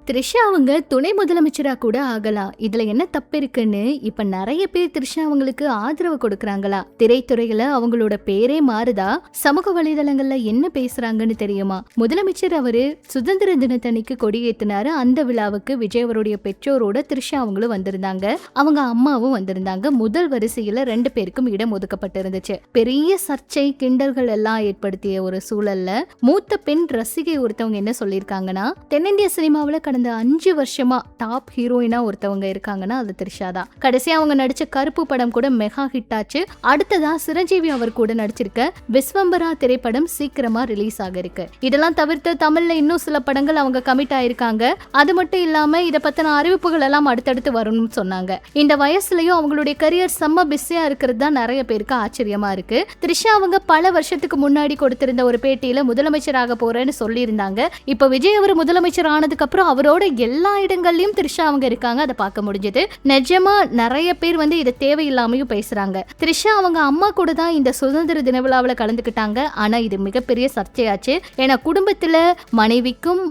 த்ரிஷா அவங்க துணை முதலமைச்சரா கூட ஆகலாம். இதுல என்ன தப்பு இருக்குன்னு இப்ப நிறைய பேர் த்ரிஷா அவங்களுக்கு ஆதரவு கொடுக்கறாங்களா? திரைத்துறையில அவங்களோட பேரே மாறுதா? சமூக வலைதளங்கள்ல என்ன பேசுறாங்கன்னு தெரியுமா? முதலமைச்சர் அவரு சுதந்திர தினத்தன்னைக்கு கொடியேத்தினாரு. அந்த விழாவுக்கு விஜய் அவருடைய பெற்றோரோட த்ரிஷா அவங்களும் வந்திருந்தாங்க. அவங்க அம்மாவும் வந்திருந்தாங்க. முதல் வரிசையில 2 பேருக்கும் இடம் ஒதுக்கப்பட்டிருந்துச்சு. பெரிய சர்ச்சை கிண்டல்கள் எல்லாம் ஏற்படுத்திய ஒரு சூழல்ல மூத்த பெண் ரசிகை ஒருத்தவங்க என்ன சொல்லியிருக்காங்கன்னா, தென்னிந்திய சினிமாவில கடந்த 5 வருஷமா டாப் ஹீரோயினா ஒருத்தவங்க இருக்காங்கன்னா அது த்ரிஷா தான். கடைசியா அவங்க நடிச்ச கருப்பு படம் கூட மெகா ஹிட் ஆச்சு. அடுத்ததா சிரஞ்சீவி அவர் கூட நடிச்சிருக்க விஸ்வம்பரா திரைப்படம் சீக்கிரமா ரிலீஸ் ஆக இருக்கு. இதெல்லாம் தவிர்த்து தமிழ்ல இன்னும் சில படங்கள் அவங்க கமிட் ஆயிருக்காங்க. அது மட்டும் இல்லாம இத பத்தின அறிவிப்புகள் எல்லாம் அடுத்தடுத்து வரும்னு சொன்னாங்க. இந்த வயசுலயும் அவங்களுடைய கரியர் செம்ம பிஸியா இருக்கிறது தான் நிறைய பேருக்கு ஆச்சரியமா இருக்கு. த்ரிஷா அவங்க பல வருஷத்துக்கு முன்னாடி கொடுத்திருந்த ஒரு பேட்டியில முதலமைச்சராக போறேன்னு சொல்லியிருந்தாங்க. இப்ப விஜய் அவர் முதலமைச்சர் ஆனதுக்கு அப்புறம் அவரோட எல்லா இடங்கள்லயும் த்ரிஷா அவங்க இருக்காங்க. அதை பார்க்க முடிஞ்சது. நிஜமா நிறைய பேர் இதை தேவையில்லாமையும் பேசுறாங்க. த்ரிஷா அவங்க அம்மா கூட தான் இந்த சுதந்திர தின விழாவில் கலந்துக்கிட்டாங்க. ஆனா இது மிகப்பெரிய சர்ச்சையாச்சு. ஏன்னா குடும்பத்துல மனைவிக்கும்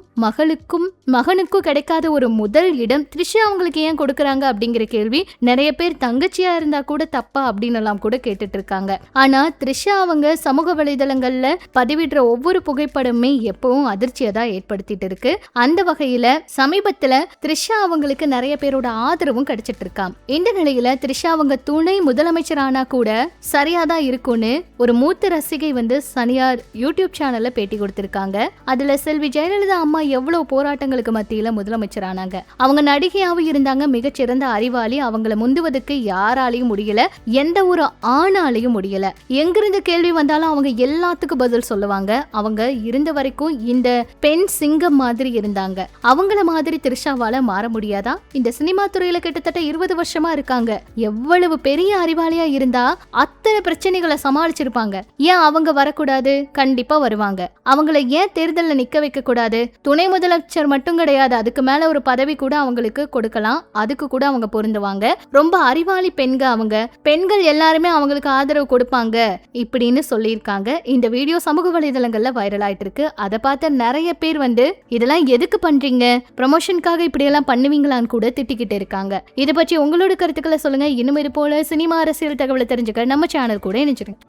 மகனுக்கும் கிடைக்காத ஒரு முதல் இடம் த்ரிஷா அவங்களுக்கு ஏன் கொடுக்கறாங்க அப்படிங்கிற கேள்வி நிறைய பேர் தங்கச்சியா இருந்தா கூட தப்பா அப்படின்னு எல்லாம் கூட கேட்டுட்டு இருக்காங்க. ஆனா த்ரிஷா அவங்க சமூக வலைதளங்கள்ல பதிவிடுற ஒவ்வொரு புகைப்படமே எப்பவும் அதிர்ச்சியை தான் ஏற்படுத்திட்டு இருக்கு. அந்த வகையில சமீபத்துல த்ரிஷா அவங்களுக்கு நிறைய பேரோட ஆதரவும் கிடைச்சிட்டு இருக்காம். இந்த நிலையில த்ரிஷா அவங்க துணை முதலமைச்சர் ஆனா கூட சரியாதான் இருக்கும்னு ஒரு மூத்த ரசிகை சனியார் யூடியூப் சேனல்ல பேட்டி கொடுத்திருக்காங்க. அதுல செல்வி ஜெயலலிதா அம்மா எவ்வளவு போராட்டங்களுக்கு மத்தியில முதலமைச்சர் ஆனாங்க. அவங்க நடிகையாவும் இருந்தாங்க. மிகச்சிறந்த அறிவாளி. அவங்களை முந்துவதற்கு யாராலையும் முடியல. எந்த ஒரு ஆணாலையும் முடியல. எங்கிருந்து கேள்வி வந்தாலும் அவங்க எல்லாத்துக்கும் பதில் சொல்லுவாங்க. அவங்க இருந்த வரைக்கும் இந்த பெண் சிங்கம் மாதிரி இருந்தாங்க. அவங்கள மாதிரி த்ரிஷாவால மாற முடியாதா? இந்த சினிமா துறையில கிட்டத்தட்ட 20 வருஷமா இருக்காங்க. எவ்வளவு பெரிய அறிவாளியா இருந்தா அத்தனை பிரச்சனைகளை சமாளிச்சிருப்பாங்க. ஏன் அவங்க வரக்கூடாது? கண்டிப்பா வருவாங்க. அவங்கள ஏன் தேர்தல்ல நிக்க வைக்க கூடாது? துணை முதலமைச்சர் மட்டும் கிடையாது, அதுக்கு மேல ஒரு பதவி கூட அவங்களுக்கு கொடுக்கலாம். அதுக்கு கூட அவங்க பொருந்துவாங்க. ரொம்ப அறிவாளி அவங்க. பெண்கள் எல்லாருமே அவங்களுக்கு ஆதரவு கொடுப்பாங்க இப்படின்னு சொல்லியிருக்காங்க. இந்த வீடியோ சமூக வலைதளங்கள்ல வைரல் ஆயிட்டு இருக்கு. அதை பார்த்த நிறைய பேர் இதெல்லாம் எதுக்கு பண்றீங்க, ப்ரமோஷனுக்காக இப்படி எல்லாம் பண்ணுவீங்களான்னு கூட திட்டிக்கிட்டு இருக்காங்க. இதை பற்றி உங்களோட கருத்துக்களை சொல்லுங்க. இன்னும் இது போல சினிமா அரசியல் தகவலை தெரிஞ்சுக்க நம்ம சேனல் கூட இணைச்சிருங்க.